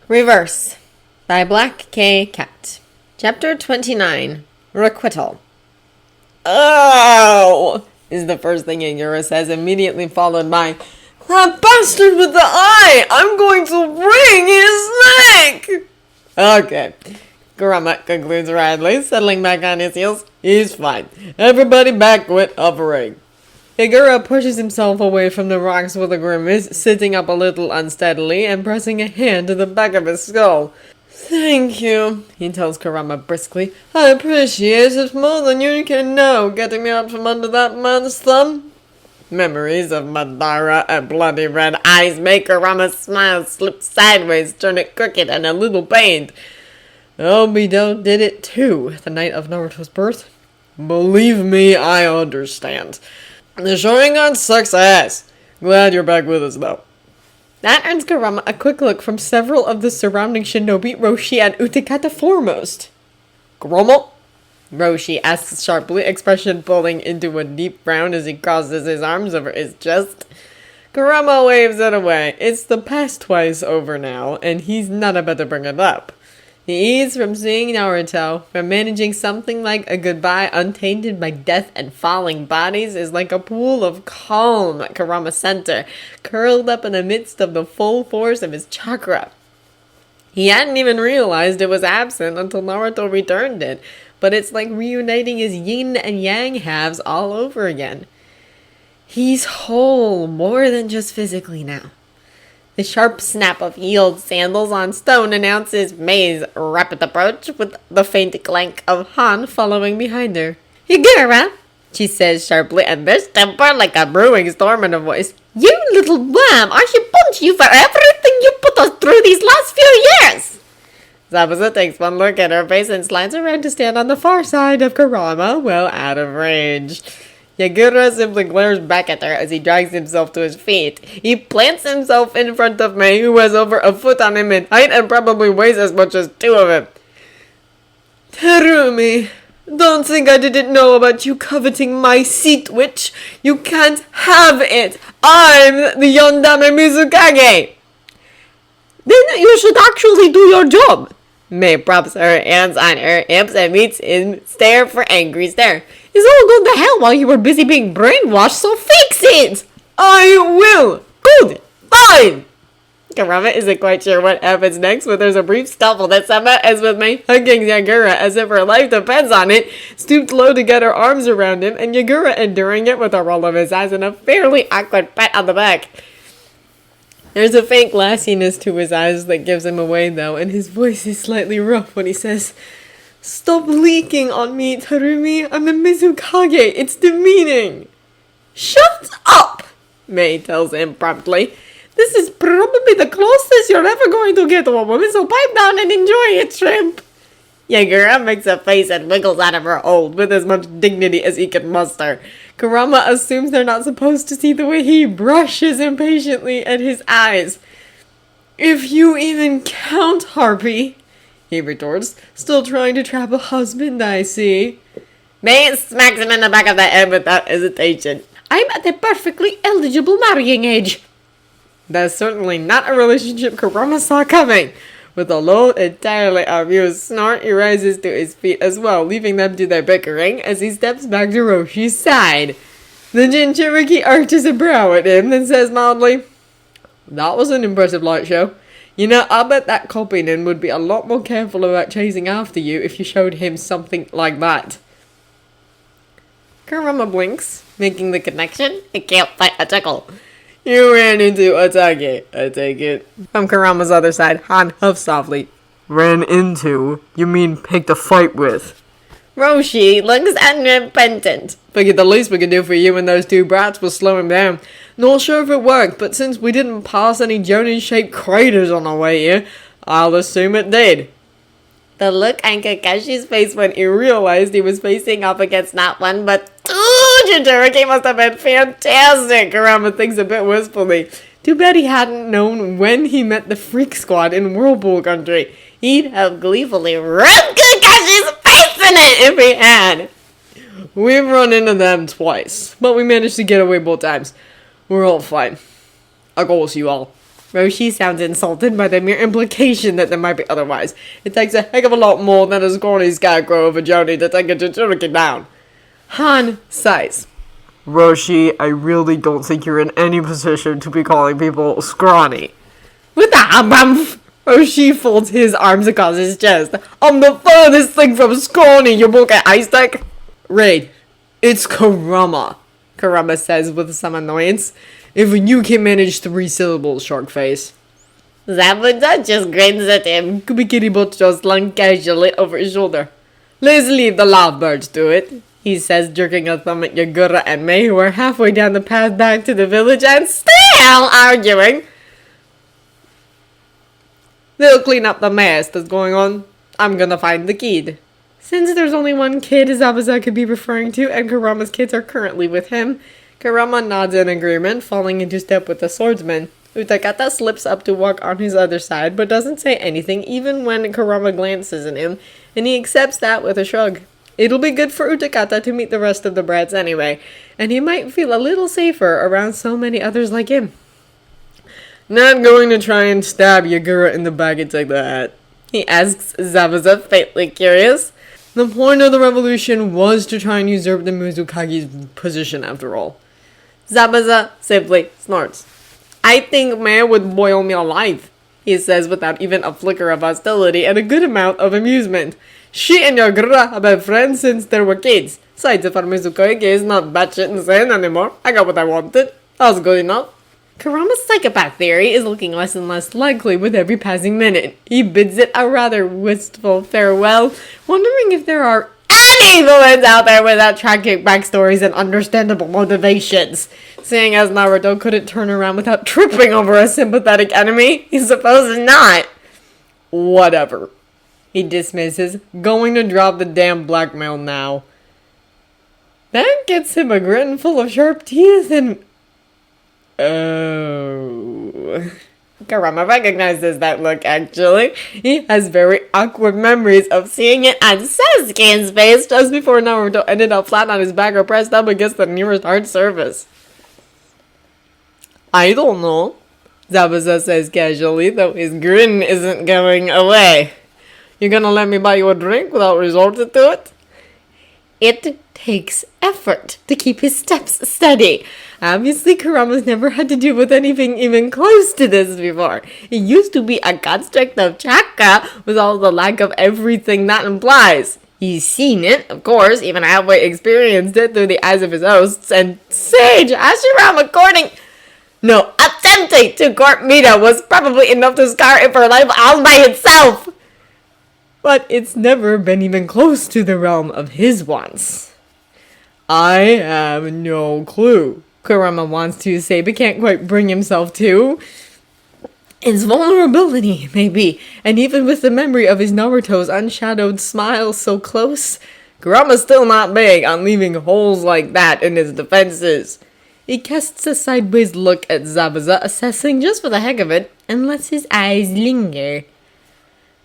Reverse by Black K. Cat. Chapter 29. Requital. Oh! Is the first thing Yagura says, immediately followed by, "That bastard with the eye! I'm going to wring his neck!" Okay. Kurama concludes wryly, settling back on his heels. He's fine. Everybody back with offering. Yagura pushes himself away from the rocks with a grimace, sitting up a little unsteadily and pressing a hand to the back of his skull. "Thank you," he tells Kurama briskly. "I appreciate it more than you can know, getting me out from under that man's thumb." Memories of Madara and bloody red eyes make Kurama's smile slip sideways, turn it crooked and a little pained. Obito did it too, the night of Naruto's birth. Believe me, I understand. The Sharingan sucks ass. Glad you're back with us, though. That earns Kurama a quick look from several of the surrounding shinobi, Roshi and Utakata foremost. "Kurama?" Roshi asks sharply, expression pulling into a deep frown as he crosses his arms over his chest. Kurama waves it away. It's the past twice over now, and he's not about to bring it up. The ease from seeing Naruto, from managing something like a goodbye untainted by death and falling bodies, is like a pool of calm at Kurama's center, curled up in the midst of the full force of his chakra. He hadn't even realized it was absent until Naruto returned it, but it's like reuniting his yin and yang halves all over again. He's whole, more than just physically now. The sharp snap of heeled sandals on stone announces Mei's rapid approach, with the faint clank of Han following behind her. "Yagura," she says sharply, and there's temper like a brewing storm in her voice. "You little wham! I should punch you for everything you put us through these last few years!" Zabuza takes one look at her face and slides around to stand on the far side of Kurama, well out of range. Yagura simply glares back at her as he drags himself to his feet. He plants himself in front of Mei, who has over a foot on him in height and probably weighs as much as two of him. "Terumi, don't think I didn't know about you coveting my seat, witch. You can't have it. I'm the Yondame Mizukage." "Then you should actually do your job." Mei props her hands on her hips and meets him stare for angry stare. "It's all gone to hell while you were busy being brainwashed, so fix it!" "I will!" "Good! Fine!" Kurama isn't quite sure what happens next, but there's a brief scuffle that somehow ends with Mei hugging Yagura as if her life depends on it, stooped low to get her arms around him, and Yagura enduring it with a roll of his eyes and a fairly awkward pat on the back. There's a faint glassiness to his eyes that gives him away, though, and his voice is slightly rough when he says, "Stop leaking on me, Terumi. I'm the Mizukage. It's demeaning." "Shut up!" Mei tells him promptly. "This is probably the closest you're ever going to get to a woman, so pipe down and enjoy it, shrimp." Yagura makes a face and wiggles out of her hold with as much dignity as he can muster. Kurama assumes they're not supposed to see the way he brushes impatiently at his eyes. "If you even count, Harpy," he retorts, "still trying to trap a husband, I see." Mei smacks him in the back of the head without hesitation. "I'm at the perfectly eligible marrying age." That's certainly not a relationship Kurama saw coming. With a low, entirely amused snort, he rises to his feet as well, leaving them to their bickering as he steps back to Roshi's side. The Jinchuriki arches a brow at him, then says mildly, "That was an impressive light show. You know, I bet that Kopinen would be a lot more careful about chasing after you if you showed him something like that." Kurama blinks, making the connection. I can't fight a chuckle. "You ran into Otage, I take it." From Kurama's other side, Han huffs softly. "Ran into? You mean picked a fight with?" Roshi looks unrepentant. "Figured the least we could do for you and those two brats was slow him down. Not sure if it worked, but since we didn't pass any Jonin-shaped craters on our way here, I'll assume it did." The look on Kakashi's face when he realized he was facing up against not one but two Jinchuriki must have been fantastic, Kurama thinks a bit wistfully. Too bad he hadn't known when he met the Freak Squad in Whirlpool Country. He'd have gleefully rubbed Kakashi's face in it if he had. "We've run into them twice, but we managed to get away both times. We're all fine. I'll go see you all." Roshi sounds insulted by the mere implication that there might be otherwise. It takes a heck of a lot more than a scrawny scarecrow of a Joni to take a Jinchuriki down. Han sighs. Roshi, I really don't think you're in any position to be calling people scrawny. With the humph! Roshi folds his arms across his chest. I'm the furthest thing from scrawny, you bullcat ice stick! Raid, it's Kurama, Kurama says with some annoyance. If you can manage 3 syllables, shark face. Zabuza just grins at him. Kubikiribocho slung casually over his shoulder. Let's leave the lovebirds to it, he says, jerking a thumb at Yagura and Mei, who are halfway down the path back to the village and still arguing. They'll clean up the mess that's going on. I'm gonna find the kid. Since there's only one kid Zabuza could be referring to, and Kurama's kids are currently with him, Kurama nods in agreement, falling into step with the swordsman. Utakata slips up to walk on his other side, but doesn't say anything even when Kurama glances at him, and he accepts that with a shrug. It'll be good for Utakata to meet the rest of the brats anyway, and he might feel a little safer around so many others like him. Not going to try and stab Yagura in the back and take that, he asks Zabuza, faintly curious. The point of the revolution was to try and usurp the Mizukage's position after all. Zabuza simply snorts. I think Mei would boil me alive, he says without even a flicker of hostility and a good amount of amusement. She and Yagura have been friends since they were kids. Besides, if our Mizukage is not batshit insane anymore, I got what I wanted. That was good enough. Kurama's psychopath theory is looking less and less likely with every passing minute. He bids it a rather wistful farewell, wondering if there are any villains out there without tragic backstories and understandable motivations. Seeing as Naruto couldn't turn around without tripping over a sympathetic enemy, he supposes not. Whatever, he dismisses, going to drop the damn blackmail now. That gets him a grin full of sharp teeth and... Oh... Kurama recognizes that look, actually. He has very awkward memories of seeing it on Sasuke's face just before Naruto ended up flat on his back or pressed up against the nearest hard surface. I don't know, Zabuza says casually, though his grin isn't going away. You gonna let me buy you a drink without resorting to it? It takes effort to keep his steps steady. Obviously, Kurama's never had to deal with anything even close to this before. It used to be a construct of chakra with all the lack of everything that implies. He's seen it, of course, even halfway experienced it through the eyes of his hosts, and Sage Hashirama attempting to court Mita was probably enough to scar it for life all by itself. But it's never been even close to the realm of his wants. I have no clue, Kurama wants to say but can't quite bring himself to. His vulnerability, maybe, and even with the memory of his Naruto's unshadowed smile so close, Kurama's still not big on leaving holes like that in his defenses. He casts a sideways look at Zabuza, assessing just for the heck of it, and lets his eyes linger.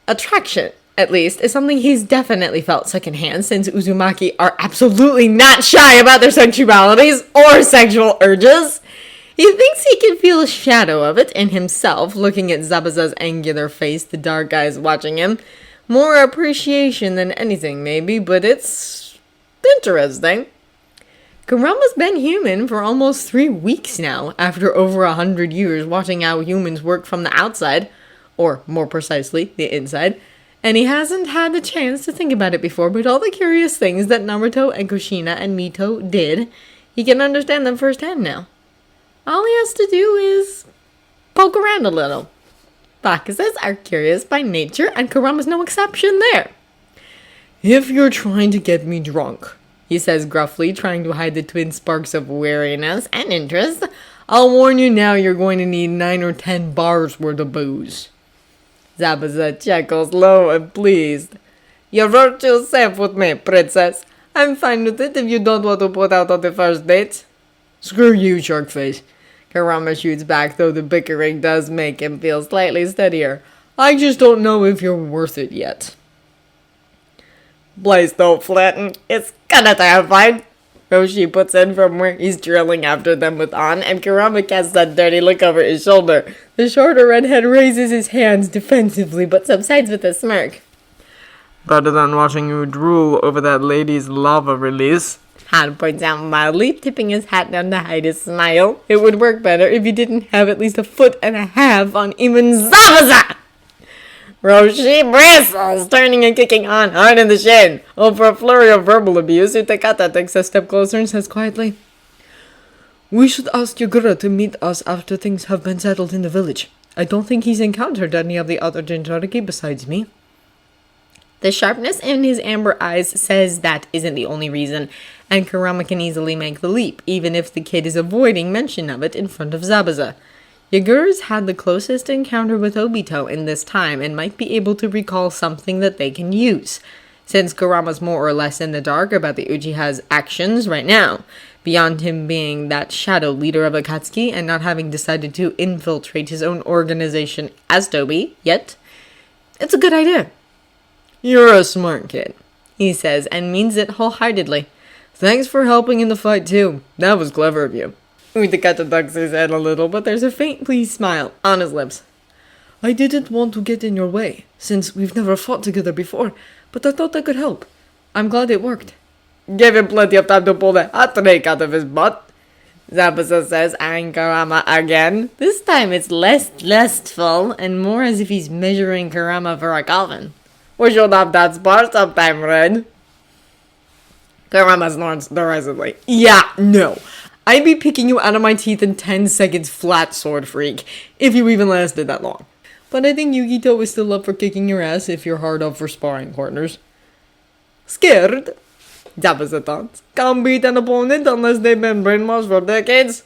Attraction, at least, is something he's definitely felt secondhand, since Uzumaki are absolutely not shy about their sensualities or sexual urges. He thinks he can feel a shadow of it in himself, looking at Zabuza's angular face, the dark eyes watching him. More appreciation than anything, maybe, but it's interesting. Kurama's been human for almost 3 weeks now, after over 100 years watching how humans work from the outside, or more precisely, the inside, and he hasn't had the chance to think about it before, but all the curious things that Naruto and Kushina and Mito did, he can understand them firsthand now. All he has to do is poke around a little. Bakuses are curious by nature, and Kurama's no exception there. If you're trying to get me drunk, he says gruffly, trying to hide the twin sparks of wariness and interest, I'll warn you now you're going to need 9 or 10 bars worth of booze. Zabuza chuckles low and pleased. You wrote yourself with me, princess. I'm fine with it if you don't want to put out on the first date. Screw you, Sharkface. Kurama shoots back, though the bickering does make him feel slightly steadier. I just don't know if you're worth it yet. Please don't flatten. It's kinda terrifying. Roshi puts in from where he's drilling after them with On, and Kurama casts that dirty look over his shoulder. The shorter redhead raises his hands defensively, but subsides with a smirk. Better than watching you drool over that lady's lava release. Han points out mildly, tipping his hat down to hide his smile. It would work better if you didn't have at least 1.5 feet on even Zabuza! Roshi bristles, turning and kicking On hard in the shin. Over a flurry of verbal abuse, Utakata takes a step closer and says quietly, "We should ask Yagura to meet us after things have been settled in the village. I don't think he's encountered any of the other Jinchuriki besides me." The sharpness in his amber eyes says that isn't the only reason, and Kurama can easily make the leap, even if the kid is avoiding mention of it in front of Zabuza. Yagura's had the closest encounter with Obito in this time and might be able to recall something that they can use, since Kurama's more or less in the dark about the Uchiha's actions right now, beyond him being that shadow leader of Akatsuki and not having decided to infiltrate his own organization as Tobi yet. It's a good idea. "You're a smart kid," he says, and means it wholeheartedly. "Thanks for helping in the fight too. That was clever of you." Utakata ducks his head a little, but there's a faint pleased smile on his lips. "I didn't want to get in your way, since we've never fought together before, but I thought I could help. I'm glad it worked." "Give him plenty of time to pull the hat rake out of his butt," Zabuza says, eyeing Kurama again. This time it's less lustful and more as if he's measuring Kurama for a coffin. "We should have that spar sometime, Red." Kurama snorts derisively. "Yeah, no. I'd be picking you out of my teeth in 10 seconds flat, sword freak, if you even lasted that long. But I think Yukito is still up for kicking your ass if you're hard up for sparring partners." "Scared?" Zabuza thoughts. "Can't beat an opponent unless they've been brainwashed for decades."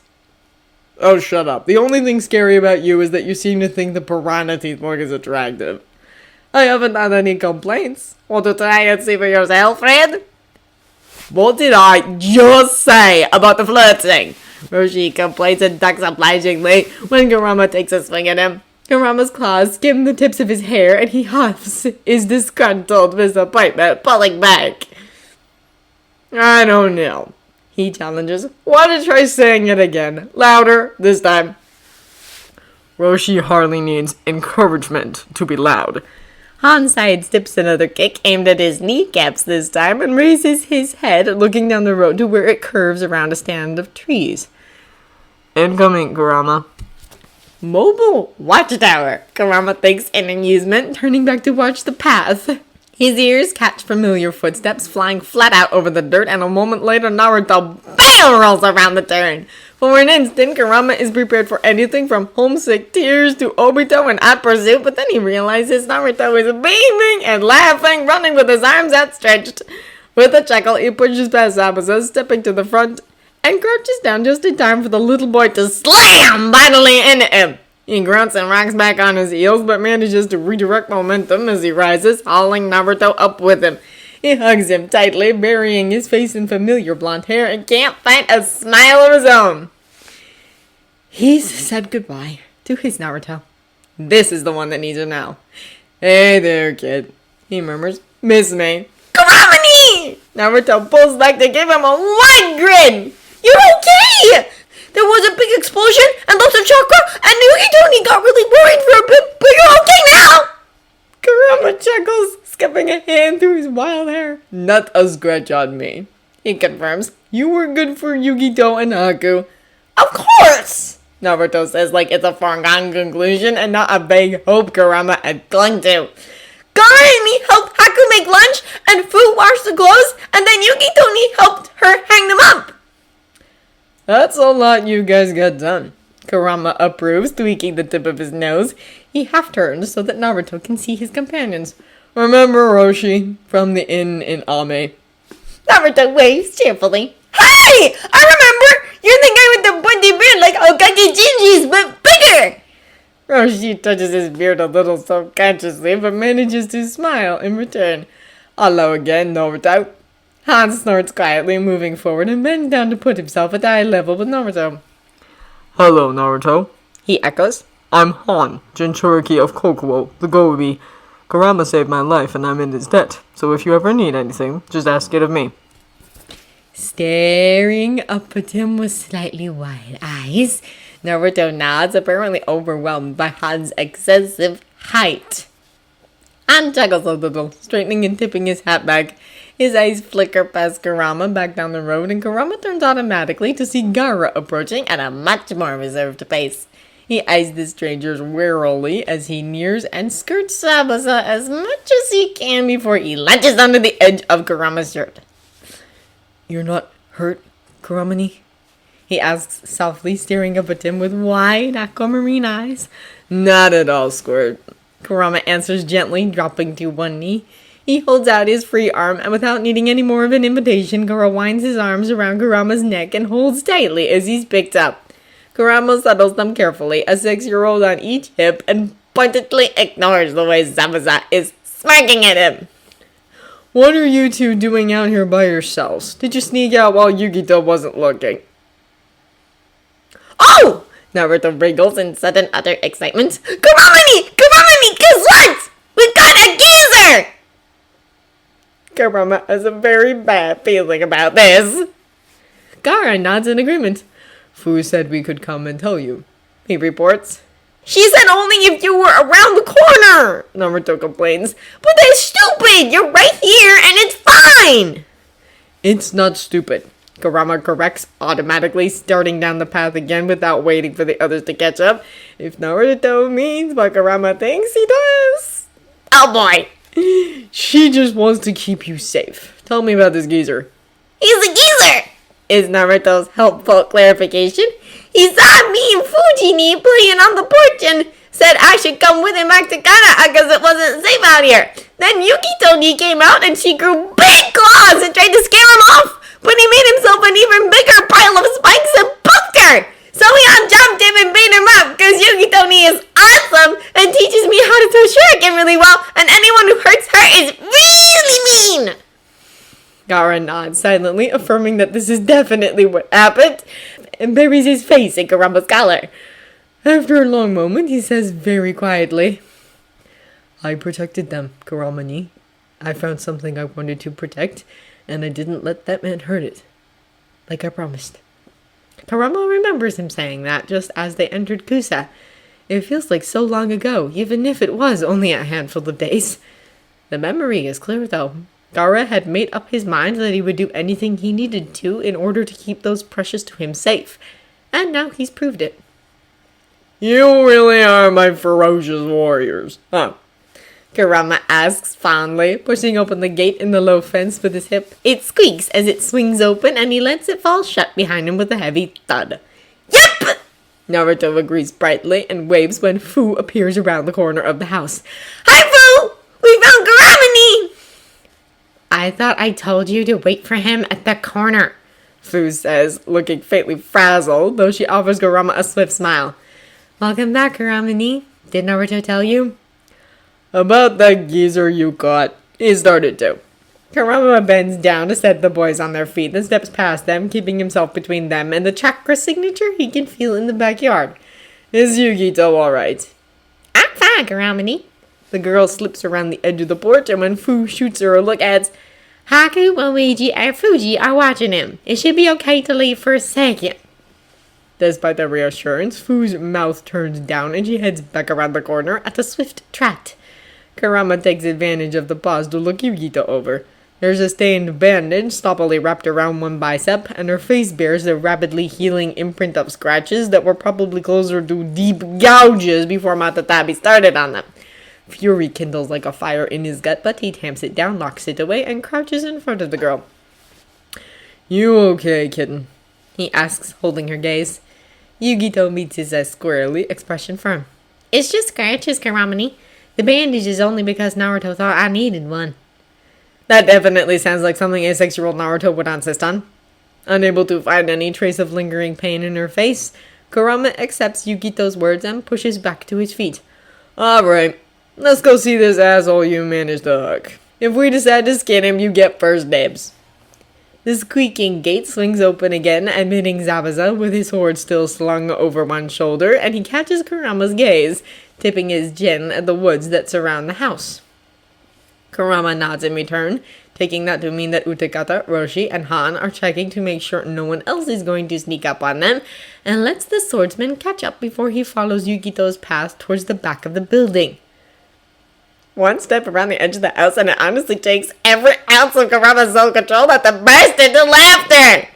"Oh, shut up. The only thing scary about you is that you seem to think the piranha teeth work is attractive." "I haven't had any complaints. Want to try and see for yourself, Fred?" "What did I just say about the flirting?" Roshi complains and ducks obligingly when Kurama takes a swing at him. Kurama's claws skim the tips of his hair and he huffs his disgruntled disappointment, pulling back. "I don't know," he challenges. "Want to try saying it again? Louder, this time." Roshi hardly needs encouragement to be loud. Han sidesteps another kick aimed at his kneecaps this time and raises his head, looking down the road to where it curves around a stand of trees. "Incoming, Kurama." "Mobile watchtower," Kurama thinks in amusement, turning back to watch the path. His ears catch familiar footsteps flying flat out over the dirt, and a moment later Naruto BAM! Rolls around the turn. For an instant, Kurama is prepared for anything from homesick tears to Obito and at pursuit, but then he realizes Naruto is beaming and laughing, running with his arms outstretched. With a chuckle, he pushes past Zabuza, stepping to the front, and crouches down just in time for the little boy to slam vitally into him. He grunts and rocks back on his heels, but manages to redirect momentum as he rises, hauling Naruto up with him. He hugs him tightly, burying his face in familiar blonde hair, and can't find a smile of his own. He's said goodbye to his Naruto. This is the one that needs him now. "Hey there, kid," he murmurs. "Miss me?" "Kurama-ni!" Naruto pulls back to give him a wide grin. "You're okay! There was a big explosion and lots of chakra, and Yukito got really worried for a bit, but you're okay now!" Kurama chuckles, skipping a hand through his wild hair. "Not a scratch on me," he confirms. "You were good for Yukito and Haku." "Of course!" Naruto says like it's a foregone conclusion and not a vague hope Kurama had clung to. "Garani helped Haku make lunch, and Fu washed the clothes, and then Yukito helped her hang them up." "That's a lot you guys got done," Kurama approves, tweaking the tip of his nose. He half turns so that Naruto can see his companions. "Remember Roshi from the inn in Ame?" Naruto waves cheerfully. "Hey! I remember! You're the guy with the pointy beard like Okage Jinji's, but bigger!" Roshi touches his beard a little subconsciously, but manages to smile in return. "Hello again, Naruto." Han snorts quietly, moving forward and bends down to put himself at eye level with Naruto. "Hello, Naruto." He echoes. "I'm Han, Jinchuriki of Kokuo, the Gobi. Kurama saved my life and I'm in his debt, so if you ever need anything, just ask it of me." Staring up at him with slightly wide eyes, Naruto nods, apparently overwhelmed by Han's excessive height. Han chuckles a little, straightening and tipping his hat back. His eyes flicker past Kurama back down the road, and Kurama turns automatically to see Gaara approaching at a much more reserved pace. He eyes the strangers warily as he nears and skirts Sabasa as much as he can before he latches onto the edge of Kurama's shirt. "You're not hurt, Kuramani?" he asks softly, staring up at him with wide aquamarine eyes. "Not at all, Squirt," Kurama answers gently, dropping to one knee. He holds out his free arm, and without needing any more of an invitation, Gaara winds his arms around Kurama's neck and holds tightly as he's picked up. Kurama settles them carefully, a 6-year-old on each hip, and pointedly ignores the way Zabuza is smirking at him. "What are you two doing out here by yourselves? Did you sneak out while Yugito wasn't looking?" "Oh!" Naruto wriggles in sudden utter excitement. Kuramani, guess what? We got a geezer!" Kurama has a very bad feeling about this. Gaara nods in agreement. "Fu said we could come and tell you," he reports. "She said only if you were around the corner," Naruto complains. "But that's stupid! You're right here and it's fine!" "It's not stupid," Kurama corrects, automatically starting down the path again without waiting for the others to catch up. If Naruto means what Kurama thinks he does. "Oh boy!" "She just wants to keep you safe. Tell me about this geezer." "He's a geezer!" is Naruto's helpful clarification. "He saw me and Fujini playing on the porch and said I should come with him back to Ghana because it wasn't safe out here. Then Yuki came out and she grew big claws and tried to scare him off, but he made himself an even bigger pile of spikes and poked her. So we all jumped him and beat him up because Yuki is awesome and teaches me how to throw shuriken really well, and anyone who hurts her is really mean." Gaara nods silently, affirming that this is definitely what happened, and buries his face in Kurama's collar. After a long moment, he says very quietly, "I protected them, Kuramani. I found something I wanted to protect, and I didn't let that man hurt it. Like I promised." Kurama remembers him saying that just as they entered Kusa. It feels like so long ago, even if it was only a handful of days. The memory is clear, though. Gaara had made up his mind that he would do anything he needed to in order to keep those precious to him safe, and now he's proved it. "You really are my ferocious warriors, huh?" Kurama asks fondly, pushing open the gate in the low fence with his hip. It squeaks as it swings open, and he lets it fall shut behind him with a heavy thud. "Yep!" Naruto agrees brightly and waves when Fu appears around the corner of the house. "Hi, Fu! We found Kuramani!" "I thought I told you to wait for him at the corner," Fu says, looking faintly frazzled, though she offers Kurama a swift smile. "Welcome back, Kuramani. Did Naruto tell you?" "About that geezer you caught. He started to." Kurama bends down to set the boys on their feet and steps past them, keeping himself between them and the chakra signature he can feel in the backyard. "Is Yugito alright?" "I'm fine, Kuramani." The girl slips around the edge of the porch, and when Fu shoots her a look, adds, "Haku, Luigi, and Fuji are watching him. It should be okay to leave for a second." Despite the reassurance, Fu's mouth turns down and she heads back around the corner at a swift trot. Kurama takes advantage of the pause to look Yugito over. There's a stained bandage sloppily wrapped around one bicep, and her face bears a rapidly healing imprint of scratches that were probably closer to deep gouges before Matatabi started on them. Fury kindles like a fire in his gut, but he tamps it down, locks it away, and crouches in front of the girl. "You okay, kitten?" he asks, holding her gaze. Yugito meets his eyes squarely, expression firm. "It's just scratches, Kuramani. The bandage is only because Naruto thought I needed one." That definitely sounds like something a 6-year-old Naruto would insist on. Unable to find any trace of lingering pain in her face, Kurama accepts Yugito's words and pushes back to his feet. "Alright, let's go see this asshole you managed to hook. If we decide to skin him, you get first dibs." The squeaking gate swings open again, admitting Zabuza with his sword still slung over one shoulder, and he catches Kurama's gaze, tipping his chin at the woods that surround the house. Kurama nods in return, taking that to mean that Utakata, Roshi, and Han are checking to make sure no one else is going to sneak up on them, and lets the swordsman catch up before he follows Yukito's path towards the back of the building. One step around the edge of the house, and it honestly takes every ounce of Kurama's self-control not to burst into laughter!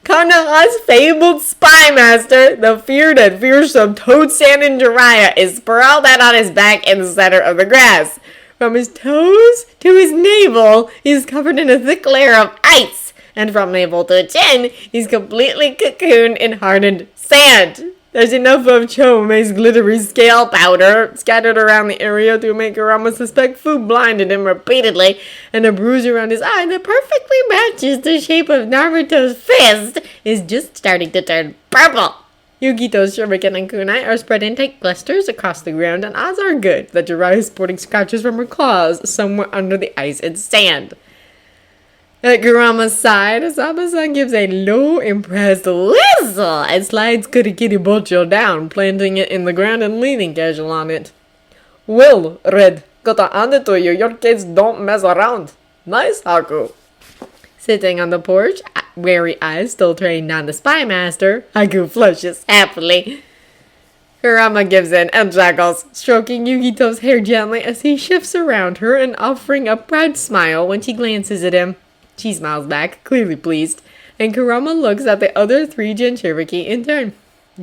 Konoha's fabled spy master, the feared and fearsome Toad-San Jiraiya, is sprawled out on his back in the center of the grass. From his toes to his navel, he's covered in a thick layer of ice, and from navel to chin, he's completely cocooned in hardened sand. There's enough of Chome's glittery scale powder scattered around the area to make Kurama suspect food blinded him repeatedly, and a bruise around his eye that perfectly matches the shape of Naruto's fist is just starting to turn purple. Yukito's shuriken and kunai are spread in tight clusters across the ground, and odds are good that Jiraiya is sporting scratches from her claws somewhere under the ice and sand. At Kurama's side, Asama-san gives a low, impressed whistle and slides Kurikiri down, planting it in the ground and leaning casual on it. Well, Red, gotta hand it to you, your kids don't mess around. Nice, Haku. Sitting on the porch, wary eyes still trained on the spy master, Haku flushes happily. Kurama gives in and chuckles, stroking Yukito's hair gently as he shifts around her and offering a proud smile when she glances at him. She smiles back, clearly pleased, and Kurama looks at the other three Jinchuriki in turn.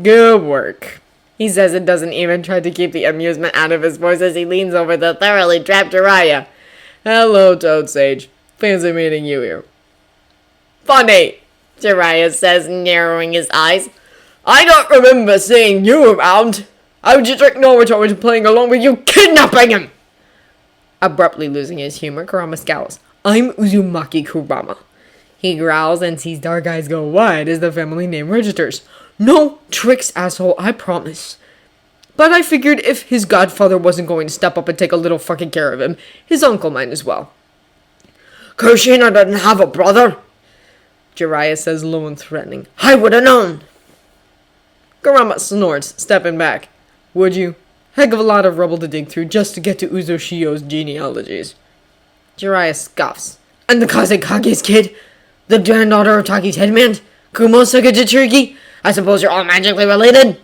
Good work. He says it doesn't even try to keep the amusement out of his voice as he leans over the thoroughly trapped Jiraiya. Hello, Toad Sage. Fancy meeting you here. Funny, Jiraiya says, narrowing his eyes. I don't remember seeing you around. How did you trick Naruto into playing along with you kidnapping him? Abruptly losing his humor, Kurama scowls. I'm Uzumaki Kurama. He growls and sees dark eyes go wide as the family name registers. No tricks, asshole, I promise. But I figured if his godfather wasn't going to step up and take a little fucking care of him, his uncle might as well. Kushina doesn't have a brother, Jiraiya says low and threatening. I would have known. Kurama snorts, stepping back. Would you? Heck of a lot of rubble to dig through just to get to Uzoshio's genealogies. Jiraiya scoffs. And the Kazekage's kid? The granddaughter of Taki's headman? Kumosuke Jinchuriki? I suppose you're all magically related?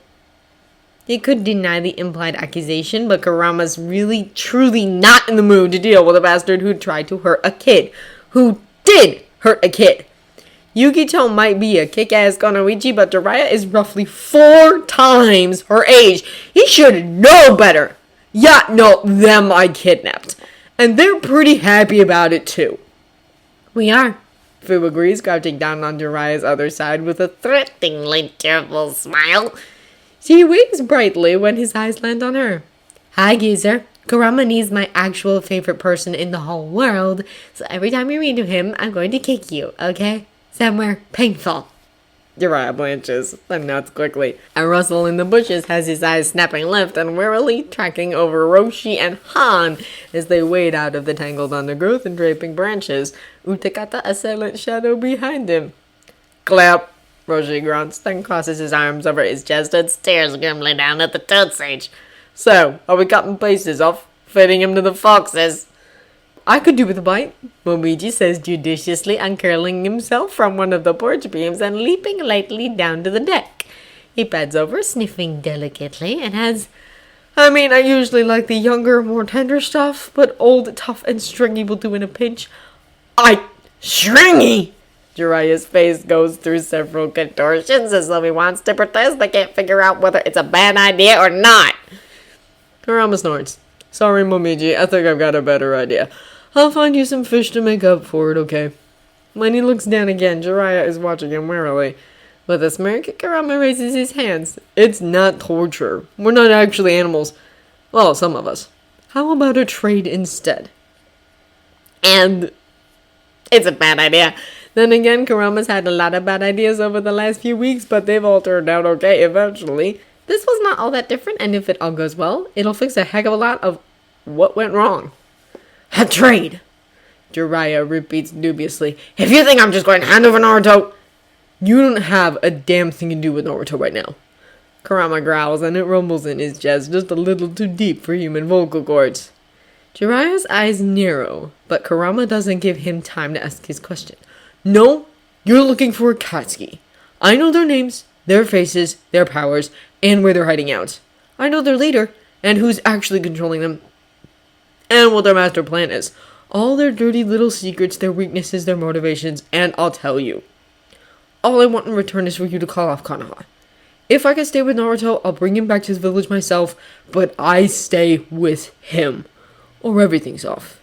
He could deny the implied accusation, but Kurama's really, truly not in the mood to deal with a bastard who tried to hurt a kid. Who did hurt a kid. Yukito might be a kick-ass Konoichi, but Jiraiya is roughly 4 times her age. He should know better. Yeah, no, them I kidnapped. And they're pretty happy about it, too. We are, Fu agrees, crouching down on Jiraiya's other side with a Threateningly cheerful smile. She winks brightly when his eyes land on her. Hi, geezer. Kurama needs my actual favorite person in the whole world, so every time you read to him, I'm going to kick you, okay? Somewhere painful. Jiraiya blanches and nods quickly. A rustle in the bushes has his eyes snapping left and warily tracking over Roshi and Han as they wade out of the tangled undergrowth and draping branches. Utakata, a silent shadow behind him. Clap, Roshi grunts, then crosses his arms over his chest and Stares grimly down at the Toad Sage. So, are we cutting pieces off? Fitting him to the foxes? I could do with a bite, Momiji says judiciously, uncurling himself from one of the porch beams and leaping lightly down to the deck. He pads over, sniffing delicately, and has... I usually like the younger, more tender stuff, but old, tough, and stringy will do in a pinch. Stringy! Jiraiya's face goes through several contortions as though he wants to protest but can't figure out whether it's a bad idea or not. Kurama snorts. Sorry, Momiji, I think I've got a better idea. I'll find you some fish to make up for it, okay? When he looks down again, Jiraiya is watching him warily. With a smirk, Kurama raises his hands. It's not torture. We're not actually animals. Well, some of us. How about a trade instead? And it's a bad idea. Then again, Kurama's had a lot of bad ideas over the last few weeks, but they've all turned out okay eventually. This was not all that different, and if it all goes well, it'll fix a heck of a lot of what went wrong. A trade, Jiraiya repeats dubiously. If you think I'm just going to hand over Naruto... You don't have a damn thing to do with Naruto right now. Kurama growls and it rumbles in his chest just a little too deep for human vocal cords. Jiraiya's eyes narrow, but Kurama doesn't give him time to ask his question. No, you're looking for Akatsuki. I know their names, their faces, their powers, and where they're hiding out. I know their leader, and who's actually controlling them, and what their master plan is. All their dirty little secrets, their weaknesses, their motivations, and I'll tell you. All I want in return is for you to call off Konoha. If I can stay with Naruto, I'll bring him back to his village myself, but I stay with him, or everything's off.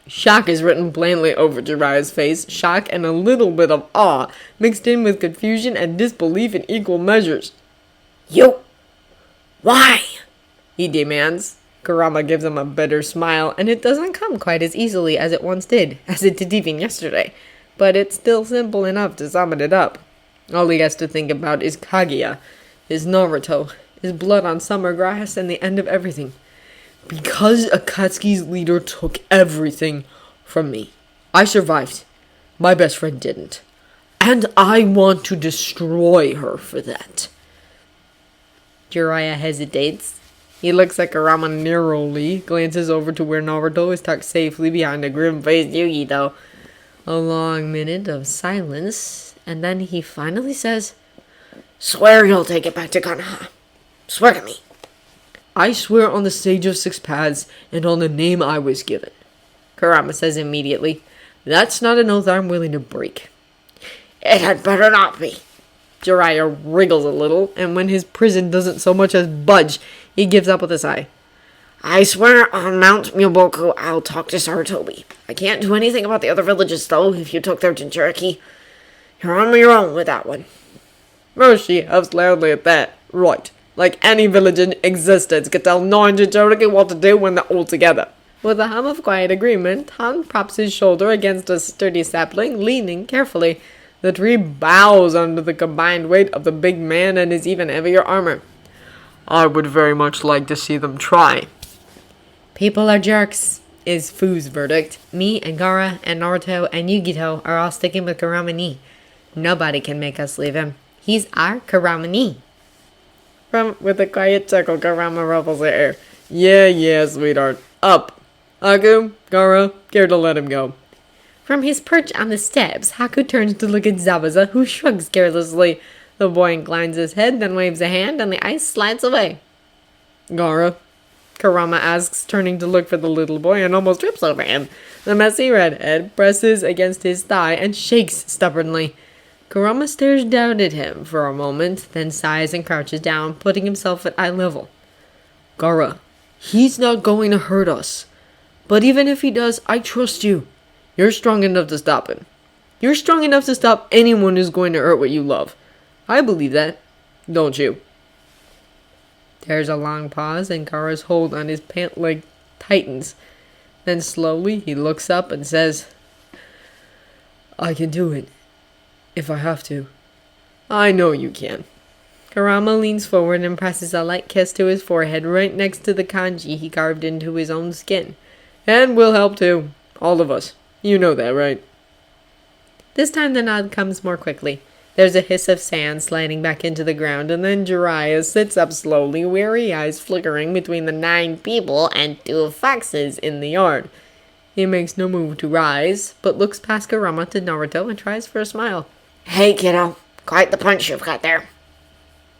Shock is written plainly over Jiraiya's face, shock and a little bit of awe, mixed in with confusion and disbelief in equal measures. You? Why? He demands. Kurama gives him a bitter smile, and it doesn't come quite as easily as it once did, as it did even yesterday. But it's still simple enough to sum it up. All he has to think about is Kaguya, his Naruto, his blood on summer grass, and the end of everything. Because Akatsuki's leader took everything from me. I survived. My best friend didn't. And I want to destroy her for that. Jiraiya hesitates. He looks at Kurama narrowly, glances over to where Naruto is tucked safely behind a grim-faced Yugito. A long minute of silence, and then he finally says, Swear you'll take it back to Konoha. Swear to me. I swear on the Sage of Six Paths and on the name I was given. Kurama says immediately, That's not an oath I'm willing to break. It had better not be. Jiraiya wriggles a little, and when his prison doesn't so much as budge, he gives up with a sigh. I swear on Mount Myoboku I'll talk to Sarutobi. I can't do anything about the other villages, though, if you took their Jinchuriki. You're on your own with that one. Roshi huffs loudly at that. Right. Like any village in existence can tell 9 Jinchuriki what to do when they're all together. With a hum of quiet agreement, Han props his shoulder against a sturdy sapling, leaning carefully. The tree bows under the combined weight of the big man and his even heavier armor. I would very much like to see them try. People are jerks, is Fu's verdict. Me and Gaara and Naruto and Yugito are all sticking with Kurama ni. Nobody can make us leave him. He's our Kurama ni. With a quiet chuckle, Kurama ruffles her hair. Yeah, sweetheart. Up. Haku, Gaara, care to let him go. From his perch on the steps, Haku turns to look at Zabuza, who shrugs carelessly. The boy inclines his head, then waves a hand, and the ice slides away. Gaara, Kurama asks, turning to look for the little boy, and almost trips over him. The messy redhead presses against his thigh and shakes stubbornly. Kurama stares down at him for a moment, then sighs and crouches down, putting himself at eye level. Gaara, he's not going to hurt us. But even if he does, I trust you. You're strong enough to stop him. You're strong enough to stop anyone who's going to hurt what you love. I believe that, don't you? There's a long pause, and Gaara's hold on his pant leg tightens. Then slowly he looks up and says, I can do it, if I have to. I know you can. Kurama leans forward and presses a light kiss to his forehead right next to the kanji he carved into his own skin. And we'll help too. All of us. You know that, right? This time the nod comes more quickly. There's a hiss of sand sliding back into the ground, and then Jiraiya sits up slowly, weary eyes flickering between the 9 people and 2 foxes in the yard. He makes no move to rise, but looks past Kurama to Naruto and tries for a smile. Hey, kiddo. Quite the punch you've got there.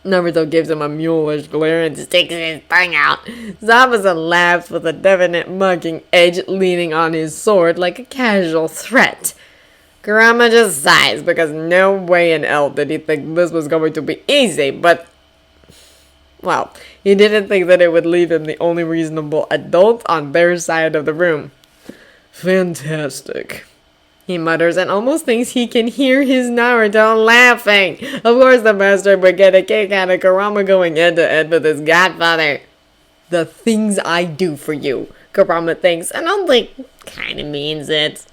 Naruto gives him a mulish glare and sticks his tongue out. Zabuza laughs with a definite mocking edge, leaning on his sword like a casual threat. Kurama just sighs because no way in hell did he think this was going to be easy, but... well, he didn't think that it would leave him the only reasonable adult on their side of the room. Fantastic, he mutters and almost thinks he can hear his Naruto laughing. Of course the master would get a kick out of Kurama going head-to-head with his godfather. The things I do for you, Kurama thinks, and only kinda means it.